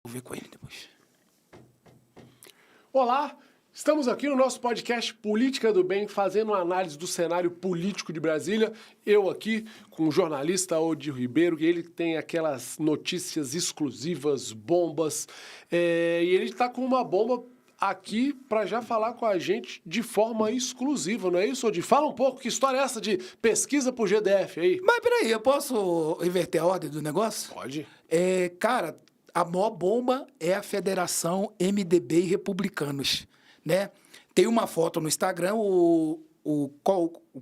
Vou ver com ele depois. Olá, estamos aqui no nosso podcast Política do Bem, fazendo uma análise do cenário político de Brasília. Eu aqui com o jornalista Odir Ribeiro, que ele tem aquelas notícias exclusivas, bombas, e ele está com uma bomba aqui para já falar com a gente de forma exclusiva, não é isso, Odir? Fala um pouco, que história é essa de pesquisa por GDF aí? Mas peraí, eu posso inverter a ordem do negócio? Pode. Cara, a maior bomba é a Federação MDB e Republicanos, né? Tem uma foto no Instagram, o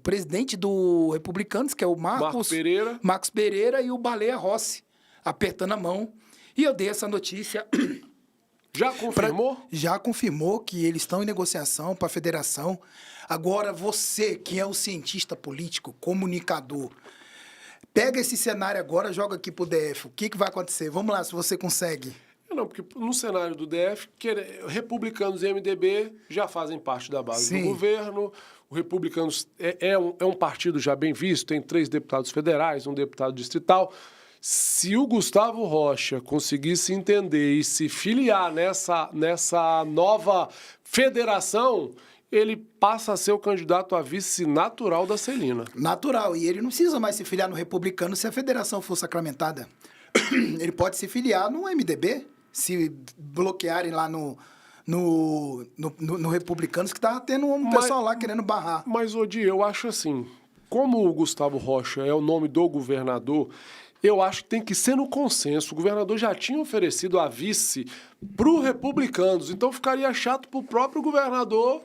presidente do Republicanos, que é o Marcos Pereira e o Baleia Rossi, apertando a mão. E eu dei essa notícia. Já confirmou? Já confirmou que eles estão em negociação para a federação. Agora, você, que é um cientista político, comunicador, pega esse cenário agora, joga aqui pro DF. O que vai acontecer? Vamos lá, se você consegue. Não, porque no cenário do DF, Republicanos e MDB já fazem parte da base do governo. O Republicanos é um partido já bem visto, tem 3 deputados federais, um deputado distrital. Se o Gustavo Rocha conseguisse entender e se filiar nessa nova federação, ele passa a ser o candidato a vice natural da Celina. Natural. E ele não precisa mais se filiar no Republicano se a federação for sacramentada. Ele pode se filiar no MDB, se bloquearem lá no Republicanos, que tá tendo um pessoal lá querendo barrar. Mas, Odir, eu acho assim, como o Gustavo Rocha é o nome do governador, eu acho que tem que ser no consenso. O governador já tinha oferecido a vice para os Republicanos, então ficaria chato para o próprio governador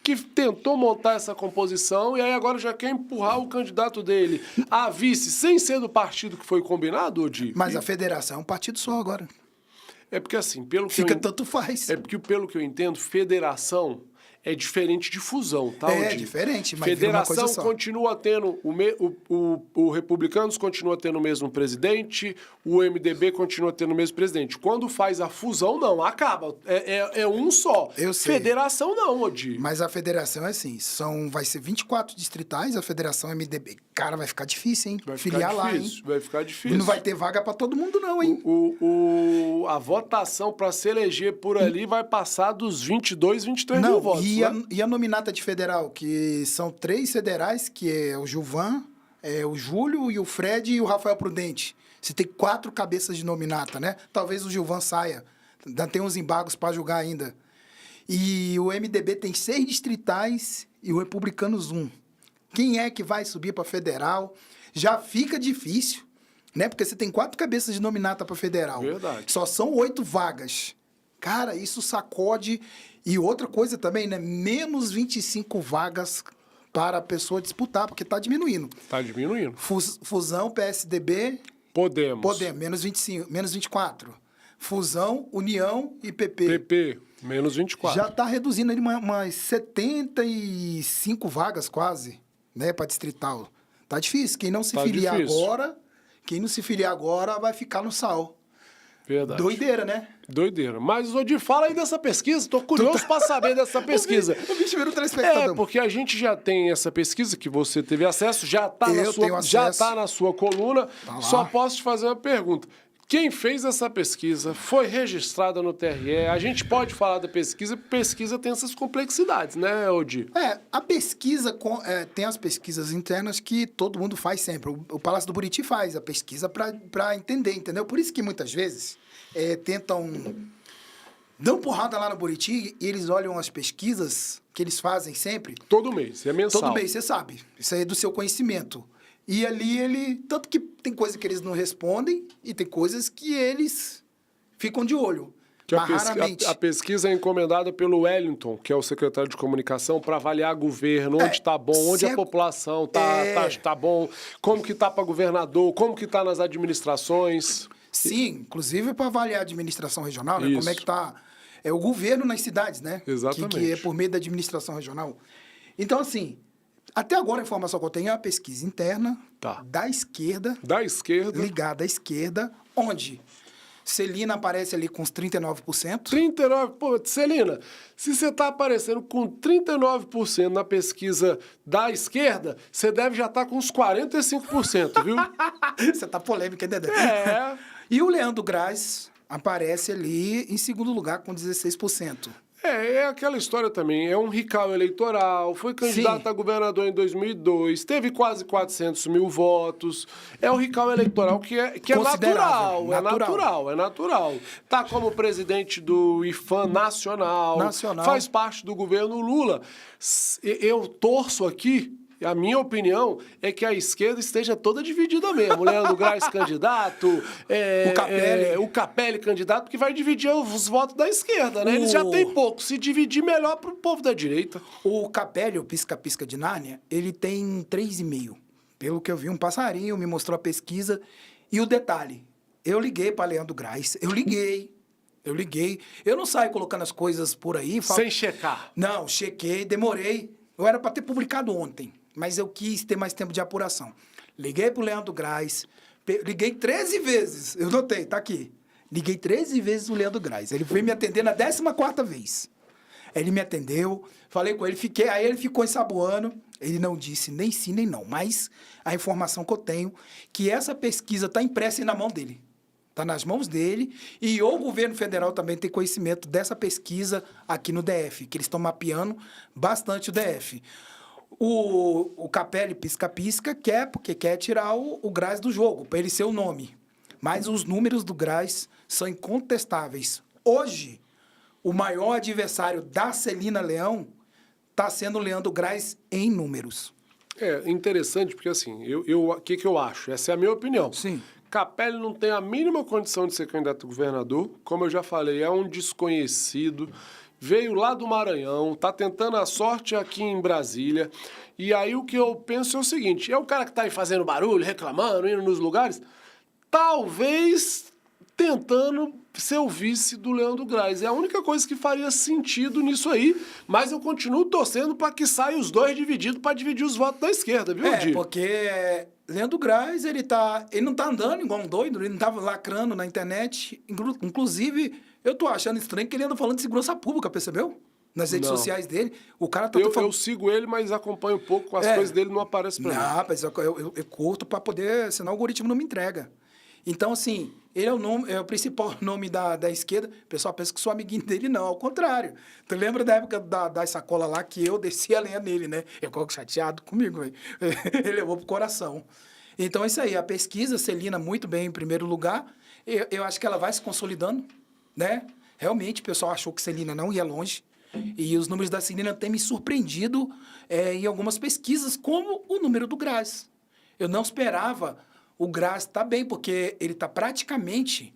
que tentou montar essa composição e aí agora já quer empurrar o candidato dele a vice, sem ser do partido que foi combinado, Odir. Mas a federação é um partido só agora. É porque assim, tanto faz. É porque pelo que eu entendo, federação é diferente de fusão, tá, Odir? É diferente, mas federação uma coisa só. Continua tendo o Republicanos continua tendo o mesmo presidente, o MDB continua tendo o mesmo presidente. Quando faz a fusão, não, acaba. É um só. Eu sei. Federação não, Odir. Mas a federação é assim, vai ser 24 distritais, a federação MDB. Cara, vai ficar difícil, hein? Filiar lá, hein? Vai ficar difícil. Não vai ter vaga pra todo mundo não, hein? A votação para se eleger por ali vai passar dos 22, 23 mil votos. E a nominata de federal, que são 3 federais, que é o Gilvan, o Júlio, e o Fred e o Rafael Prudente. Você tem 4 cabeças de nominata, né? Talvez o Gilvan saia. Ainda tem uns embargos para julgar ainda. E o MDB tem 6 distritais e o Republicanos 1. Quem é que vai subir para federal? Já fica difícil, né? Porque você tem 4 cabeças de nominata para federal. Verdade. Só são 8 vagas. Cara, isso sacode. E outra coisa também, né? Menos 25 vagas para a pessoa disputar, porque está diminuindo. Está diminuindo. Fusão, PSDB... Podemos. Menos 25, menos 24. Fusão, União e PP. PP, menos 24. Já está reduzindo ali umas 75 vagas quase, né, para distrital. Tá difícil. Quem não se filiar agora vai ficar no sal. Verdade. Doideira, né? Doideira. Mas, Odir, fala aí dessa pesquisa. Tô curioso para saber dessa pesquisa. O bicho virou telespectador. Porque a gente já tem essa pesquisa que você teve acesso, já tá na sua coluna. Tá. Só posso te fazer uma pergunta. Quem fez essa pesquisa foi registrada no TRE. A gente pode falar da pesquisa, porque pesquisa tem essas complexidades, né, Odir? A pesquisa, tem as pesquisas internas que todo mundo faz sempre. O Palácio do Buriti faz a pesquisa para entender, entendeu? Por isso que muitas vezes tentam... Dão porrada lá no Buriti e eles olham as pesquisas que eles fazem sempre. Todo mês, é mensal. Todo mês, você sabe. Isso aí é do seu conhecimento. E ali tanto que tem coisa que eles não respondem e tem coisas que eles ficam de olho. Raramente. A pesquisa é encomendada pelo Wellington, que é o secretário de comunicação, para avaliar governo, onde está bom, onde a população tá bom, como que tá para governador, como que tá nas administrações. Sim, inclusive para avaliar a administração regional, né? Como é que tá o governo nas cidades, né? Exatamente. Que é por meio da administração regional. Então, assim, até agora a informação que eu tenho é a pesquisa interna da esquerda. Da esquerda. Ligada à esquerda, onde Celina aparece ali com uns 39%. 39%. Pô, Celina, se você está aparecendo com 39% na pesquisa da esquerda, você deve já estar com uns 45%, viu? Você tá polêmica, hein, Dedé? É. E o Leandro Graz aparece ali em segundo lugar com 16%. É aquela história também, é um rical eleitoral, foi candidato a governador em 2002, teve quase 400 mil votos, é um rical eleitoral que é natural. Tá como presidente do IFAM nacional, faz parte do governo Lula. Eu torço aqui. A minha opinião é que a esquerda esteja toda dividida mesmo. Leandro Graz candidato, o Capelli candidato, porque vai dividir os votos da esquerda, né? Eles já têm pouco. Se dividir, melhor para o povo da direita. O Capelli, o pisca-pisca de Nárnia, ele tem 3,5. Pelo que eu vi, um passarinho me mostrou a pesquisa. E o detalhe, eu liguei para Leandro Graz, eu liguei. Eu não saio colocando as coisas por aí. Sem checar? Não, chequei, demorei. Eu era para ter publicado ontem, mas eu quis ter mais tempo de apuração. Liguei pro Leandro Graz, liguei 13 vezes, eu notei, tá aqui. Liguei 13 vezes o Leandro Graz. Ele veio me atender na 14ª vez. Ele me atendeu, falei com ele, aí ele ficou ensaboando. Ele não disse nem sim nem não, mas a informação que eu tenho que essa pesquisa está impressa aí na mão dele. Está nas mãos dele e o governo federal também tem conhecimento dessa pesquisa aqui no DF, que eles estão mapeando bastante o DF. O Capelli pisca-pisca porque quer tirar o Graz do jogo, para ele ser o nome. Mas os números do Graz são incontestáveis. Hoje, o maior adversário da Celina Leão está sendo o Leandro Graz em números. É interessante porque, assim, o que eu acho? Essa é a minha opinião. Sim. Capelli não tem a mínima condição de ser candidato a governador. Como eu já falei, é um desconhecido. Veio lá do Maranhão, tá tentando a sorte aqui em Brasília. E aí o que eu penso é o seguinte, é o cara que tá aí fazendo barulho, reclamando, indo nos lugares, talvez tentando ser o vice do Leandro Graz. É a única coisa que faria sentido nisso aí, mas eu continuo torcendo para que saiam os dois divididos para dividir os votos da esquerda, viu, Di? Porque Leandro Graz, ele não tá andando igual um doido, ele não tava lacrando na internet. Inclusive, eu tô achando estranho que ele anda falando de segurança pública, percebeu? Nas redes sociais dele. O cara tá falando... Eu sigo ele, mas acompanho um pouco, as coisas dele não aparecem pra mim. Não, mas eu curto para poder, senão o algoritmo não me entrega. Então, assim, ele é o principal nome da esquerda. O pessoal pensa que sou amiguinho dele, não. Ao contrário. Tu lembra da época da sacola lá que eu desci a lenha nele, né? Eu ficou chateado comigo, velho. Ele levou pro coração. Então, é isso aí. A pesquisa, Celina, muito bem em primeiro lugar. Eu acho que ela vai se consolidando, né? Realmente, o pessoal achou que Celina não ia longe. E os números da Celina têm me surpreendido em algumas pesquisas, como o número do Graz. Eu não esperava... O Graz está bem, porque ele está praticamente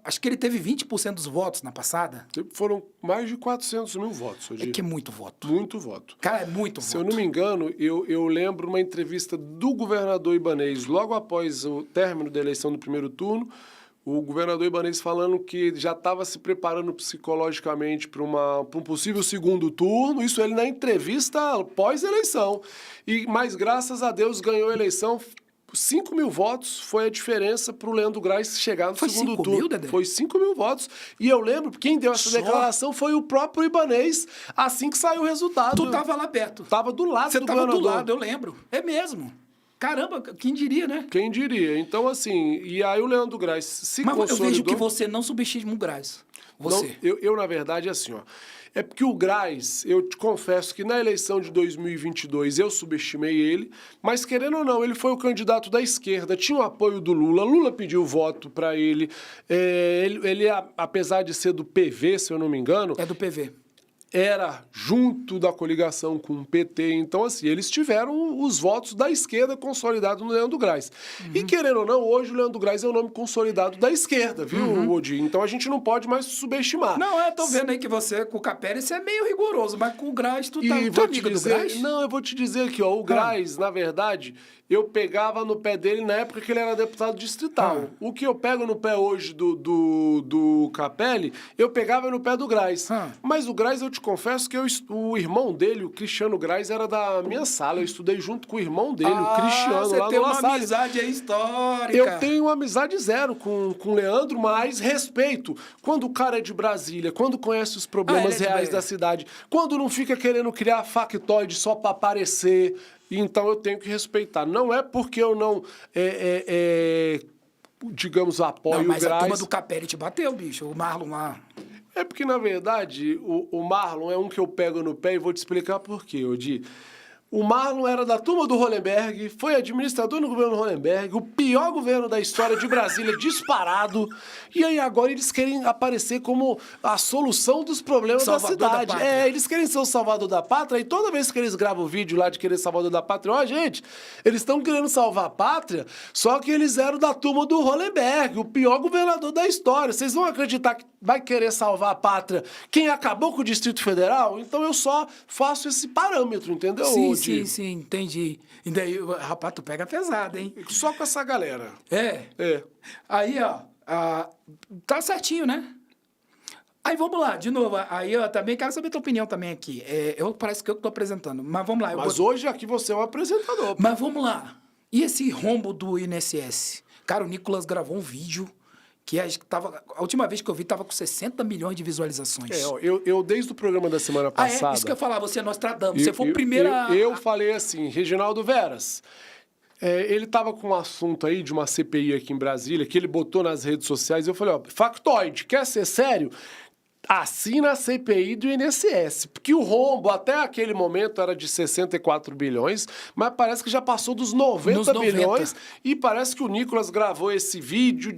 acho que ele teve 20% dos votos na passada. Foram mais de 400 mil votos hoje. É que é muito voto. Muito voto. Cara, é muito voto. Se eu não me engano, eu lembro uma entrevista do governador Ibanez, logo após o término da eleição do primeiro turno, o governador Ibanez falando que já estava se preparando psicologicamente para um possível segundo turno, isso ele na entrevista pós-eleição. Mas graças a Deus ganhou a eleição. 5 mil votos foi a diferença para o Leandro Graz chegar no segundo turno. Foi 5 mil, Dedé? Foi 5 mil votos. E eu lembro, quem deu essa declaração foi o próprio Ibanez, assim que saiu o resultado. Tu tava lá perto. Tava do lado do governador. Você tava do lado, eu lembro. É mesmo. Caramba, quem diria, né? Quem diria. Então, assim, e aí o Leandro Graz se consolidou... Mas eu vejo que você não subestima o Graz. Você. Não, na verdade, assim, ó... É porque o Graz, eu te confesso que na eleição de 2022 eu subestimei ele, mas querendo ou não, ele foi o candidato da esquerda, tinha o apoio do Lula, Lula pediu voto para ele, ele, apesar de ser do PV, se eu não me engano... É do PV. Era junto da coligação com o PT, então assim, eles tiveram os votos da esquerda consolidados no Leandro Graz. Uhum. E querendo ou não, hoje o Leandro Graz é o nome consolidado da esquerda, viu, Odi? Então a gente não pode mais subestimar. Não, eu tô vendo aí que você, com o Capelli, você é meio rigoroso, mas com o Graz, tu tá amigo do Graz? Não, eu vou te dizer aqui, ó, o Graz, na verdade... Eu pegava no pé dele na época que ele era deputado distrital. O que eu pego no pé hoje do Capelli, eu pegava no pé do Graz. Mas o Graz, eu te confesso que o irmão dele, o Cristiano Graz, era da minha sala. Eu estudei junto com o irmão dele, o Cristiano, lá no La Salle. Você tem uma amizade aí histórica. Eu tenho uma amizade zero com o Leandro, mas respeito. Quando o cara é de Brasília, quando conhece os problemas reais da cidade, quando não fica querendo criar factoide só para aparecer... Então, eu tenho que respeitar. Não é porque eu não digamos, apoio Não, mas a Graz. turma do Capelli te bateu, bicho. O Marlon lá. É porque, na verdade, o Marlon é um que eu pego no pé e vou te explicar por quê, Odi. O Marlon era da turma do Hollenberg, foi administrador no governo Hollenberg, o pior governo da história de Brasília, disparado. E aí agora eles querem aparecer como a solução dos problemas Salvador da da cidade. pátria. Eles querem ser o salvador da pátria, e toda vez que eles gravam o vídeo lá de querer salvador da pátria, ó, gente, eles estão querendo salvar a pátria, só que eles eram da turma do Hollenberg, o pior governador da história. Vocês vão acreditar que vai querer salvar a pátria quem acabou com o Distrito Federal? Então eu só faço esse parâmetro, entendeu? Sim, entendi. E daí, rapaz, tu pega pesado, hein? Só com essa galera. É. Aí, ó, tá certinho, né? Aí vamos lá, de novo. Aí eu também quero saber a tua opinião também aqui. Parece que eu tô apresentando, mas vamos lá. Mas hoje aqui você é um apresentador. Mas vamos lá. E esse rombo do INSS? Cara, o Nicolas gravou um vídeo que acho que tava, a última vez que eu vi tava com 60 milhões de visualizações. Eu desde o programa da semana passada... Isso que eu ia falar, você é Nostradamus. Você foi o primeiro Eu falei assim, Reginaldo Veras, ele estava com um assunto aí de uma CPI aqui em Brasília, que ele botou nas redes sociais, e eu falei, ó, factoide, quer ser sério? Assina a CPI do INSS, porque o rombo até aquele momento era de 64 bilhões, mas parece que já passou dos 90 bilhões, e parece que o Nicolas gravou esse vídeo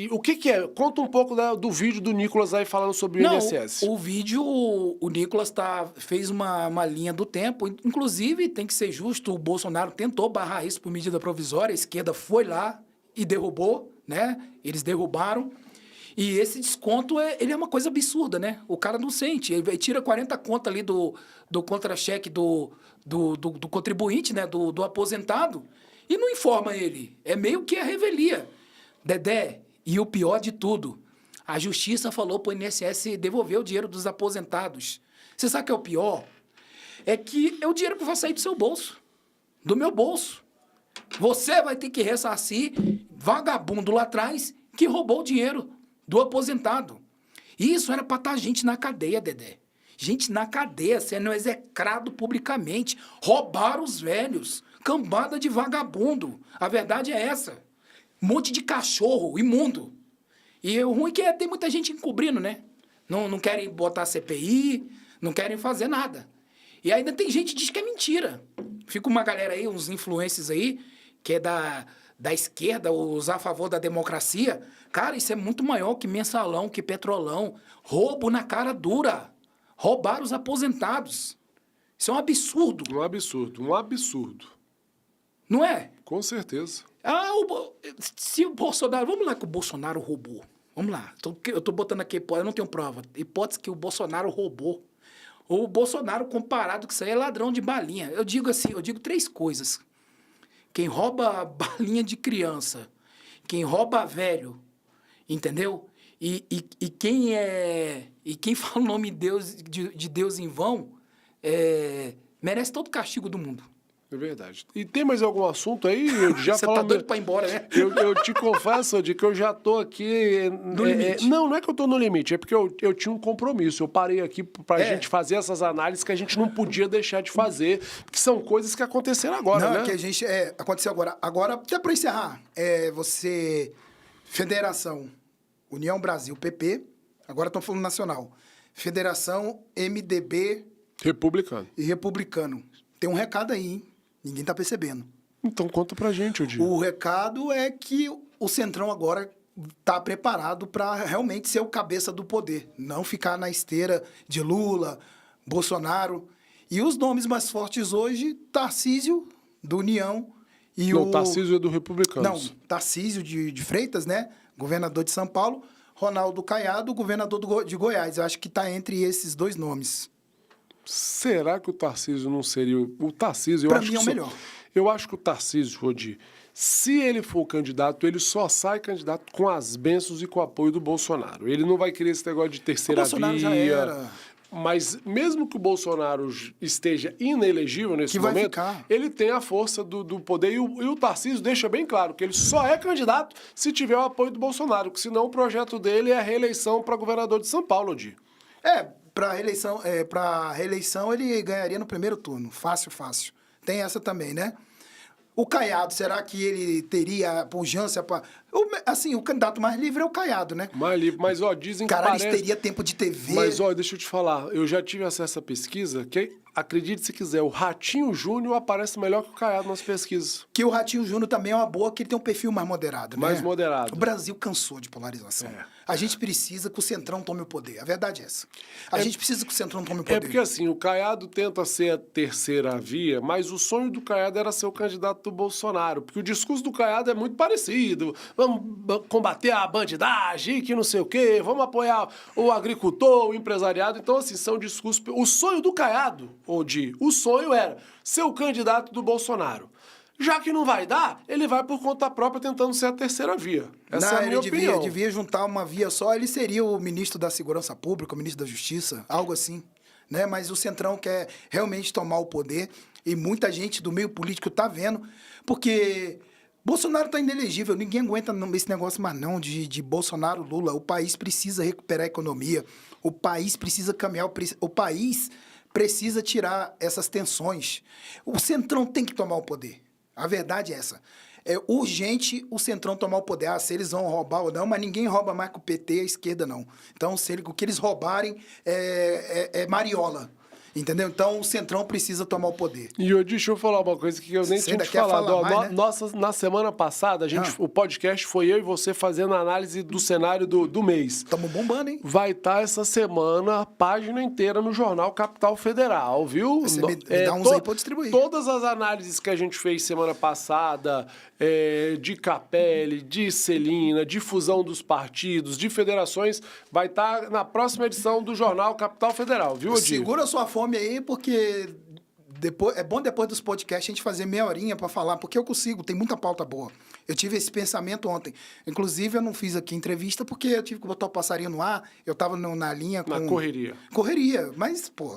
o que é? Conta um pouco do vídeo do Nicolas aí falando sobre o INSS. O vídeo, o Nicolas fez uma linha do tempo, inclusive, tem que ser justo, o Bolsonaro tentou barrar isso por medida provisória, a esquerda foi lá e derrubou, né? Eles derrubaram. E esse desconto, ele é uma coisa absurda, né? O cara não sente. Ele tira 40 conto ali do contra-cheque do contribuinte, né? Do aposentado, e não informa ele. É meio que a revelia. Dedé, e o pior de tudo, a justiça falou para o INSS devolver o dinheiro dos aposentados. Você sabe o que é o pior? É que é o dinheiro que vai sair do seu bolso, do meu bolso. Você vai ter que ressarcir vagabundo lá atrás que roubou o dinheiro do aposentado. Isso era para estar gente na cadeia, Dedé. Gente na cadeia, sendo execrado publicamente. Roubaram os velhos. Cambada de vagabundo. A verdade é essa. Um monte de cachorro imundo. E o ruim é que tem muita gente encobrindo, né? Não querem botar CPI, não querem fazer nada. E ainda tem gente que diz que é mentira. Fica uma galera aí, uns influencers aí, que é da esquerda, os a favor da democracia. Cara, isso é muito maior que mensalão, que petrolão. Roubo na cara dura. Roubar os aposentados. Isso é um absurdo. Um absurdo. Não é? Com certeza. Se o Bolsonaro... Vamos lá que o Bolsonaro roubou. Vamos lá. Eu tô botando aqui, eu não tenho prova. Hipótese que o Bolsonaro roubou. O Bolsonaro, comparado com isso aí, é ladrão de balinha. Eu digo assim, três coisas. Quem rouba balinha de criança, quem rouba velho, entendeu? E quem fala o nome de Deus em vão, merece todo o castigo do mundo. É verdade. E tem mais algum assunto aí? Eu já Você tá doido pra ir embora, né? Eu te confesso, de que eu já tô aqui... No limite. Não é que eu tô no limite, é porque eu tinha um compromisso. Eu parei aqui pra gente fazer essas análises que a gente não podia deixar de fazer, que são coisas que aconteceram agora, né? Não, que a gente... aconteceu agora. Agora, até pra encerrar, você... Federação União Brasil, PP, agora estão falando nacional. Federação MDB... Republicano. E Republicano. Tem um recado aí, hein? Ninguém tá percebendo. Então conta pra gente, Odir. O recado é que o Centrão agora tá preparado para realmente ser o cabeça do poder. Não ficar na esteira de Lula, Bolsonaro. E os nomes mais fortes hoje, Tarcísio, do União, e não, Tarcísio é do Republicanos. Não, Tarcísio de Freitas, né? Governador de São Paulo. Ronaldo Caiado, governador de Goiás. Eu acho que tá entre esses dois nomes. Será que o Tarcísio não seria... O Tarcísio, pra mim é o melhor. Eu acho que o Tarcísio, Odir, se ele for candidato, ele só sai candidato com as bênçãos e com o apoio do Bolsonaro. Ele não vai querer esse negócio de terceira via. O Bolsonaro já era. Mas mesmo que o Bolsonaro esteja inelegível nesse momento, ele tem a força do poder. E o Tarcísio deixa bem claro que ele só é candidato se tiver o apoio do Bolsonaro, porque senão o projeto dele é a reeleição para governador de São Paulo, Odir. Para reeleição ele ganharia no primeiro turno. Fácil. Tem essa também, né? O Caiado, será que ele teria pujança para... Assim, o candidato mais livre é o Caiado, né? Mais livre, mas, ó, dizem que Caralho, parece... teria tempo de TV. Mas, ó, deixa eu te falar, eu já tive acesso à pesquisa, que, acredite se quiser, o Ratinho Júnior aparece melhor que o Caiado nas pesquisas. Que o Ratinho Júnior também é uma boa, que ele tem um perfil mais moderado, né? Mais moderado. O Brasil cansou de polarização. A gente precisa que o Centrão tome o poder. A verdade é essa. A gente precisa que o Centrão tome o poder. É porque, assim, o Caiado tenta ser a terceira via, mas o sonho do Caiado era ser o candidato do Bolsonaro, porque o discurso do Caiado é muito parecido. Vamos combater a bandidagem, que não sei o quê, vamos apoiar o agricultor, o empresariado. Então, assim, são discursos... O sonho do Caiado, o sonho era ser o candidato do Bolsonaro. Já que não vai dar, ele vai por conta própria tentando ser a terceira via. Essa é a minha opinião. Devia juntar uma via só, ele seria o ministro da Segurança Pública, o ministro da Justiça, algo assim. Né? Mas o Centrão quer realmente tomar o poder e muita gente do meio político tá vendo, porque Bolsonaro tá inelegível, ninguém aguenta esse negócio mais não de Bolsonaro, Lula. O país precisa recuperar a economia, o país precisa caminhar, o país precisa tirar essas tensões. O Centrão tem que tomar o poder. A verdade é essa. É urgente o Centrão tomar o poder. Ah, se eles vão roubar ou não, mas ninguém rouba mais com o PT e a esquerda, não. Então, o que eles roubarem é mariola. Entendeu? Então, o Centrão precisa tomar o poder. E deixa eu falar uma coisa que eu nem tinha te falado. Mais, né? Na semana passada, o podcast foi eu e você fazendo a análise do cenário do mês. Estamos bombando, hein? Vai estar essa semana a página inteira no Jornal Capital Federal, viu? Você me dá uns aí pra eu distribuir. Todas as análises que a gente fez semana passada, de Capelli, de Celina, de fusão dos partidos, de federações, vai estar na próxima edição do Jornal Capital Federal, viu, Odir? Segura a sua fome aí, porque é bom depois dos podcasts a gente fazer meia horinha para falar, porque eu consigo, tem muita pauta boa. Eu tive esse pensamento ontem. Inclusive, eu não fiz aqui entrevista porque eu tive que botar o passarinho no ar, eu tava na linha com... Na correria. Correria, mas, pô,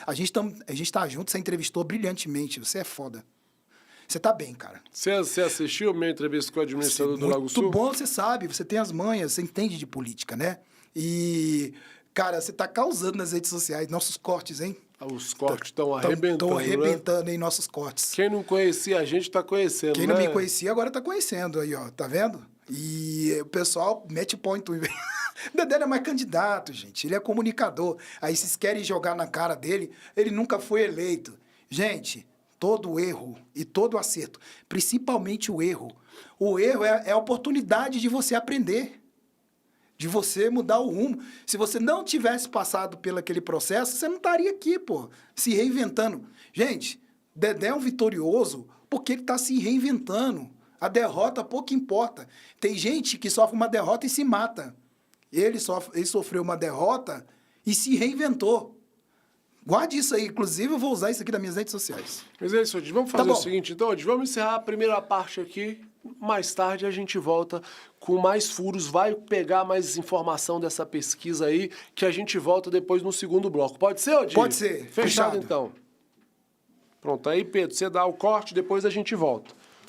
a gente tá junto, você entrevistou brilhantemente, você é foda. Você tá bem, cara. Você assistiu a minha entrevista com o administrador do Lago Sul? Muito bom, você sabe, você tem as manhas, você entende de política, né? E... Cara, você tá causando nas redes sociais, nossos cortes, hein? Os cortes estão arrebentando, Estão arrebentando, né? Em nossos cortes. Quem não conhecia a gente tá conhecendo, Quem né? não me conhecia agora tá conhecendo aí, ó. Tá vendo? E o pessoal mete pau em tudo. Dedé é mais candidato, gente. Ele é comunicador. Aí vocês querem jogar na cara dele, ele nunca foi eleito. Gente, todo erro e todo acerto, principalmente o erro é a oportunidade de você aprender. De você mudar o rumo. Se você não tivesse passado pelo aquele processo, você não estaria aqui, pô, se reinventando. Gente, Dedé é um vitorioso porque ele está se reinventando. A derrota pouco importa. Tem gente que sofre uma derrota e se mata. Ele sofreu uma derrota e se reinventou. Guarde isso aí. Inclusive, eu vou usar isso aqui nas minhas redes sociais. Mas é isso, Odi. Vamos fazer o seguinte, então, Odi. Vamos encerrar a primeira parte aqui. Mais tarde a gente volta com mais furos, vai pegar mais informação dessa pesquisa aí, que a gente volta depois no segundo bloco. Pode ser, Odi? Pode ser. Fechado, então. Pronto, aí, Pedro, você dá o corte, depois a gente volta.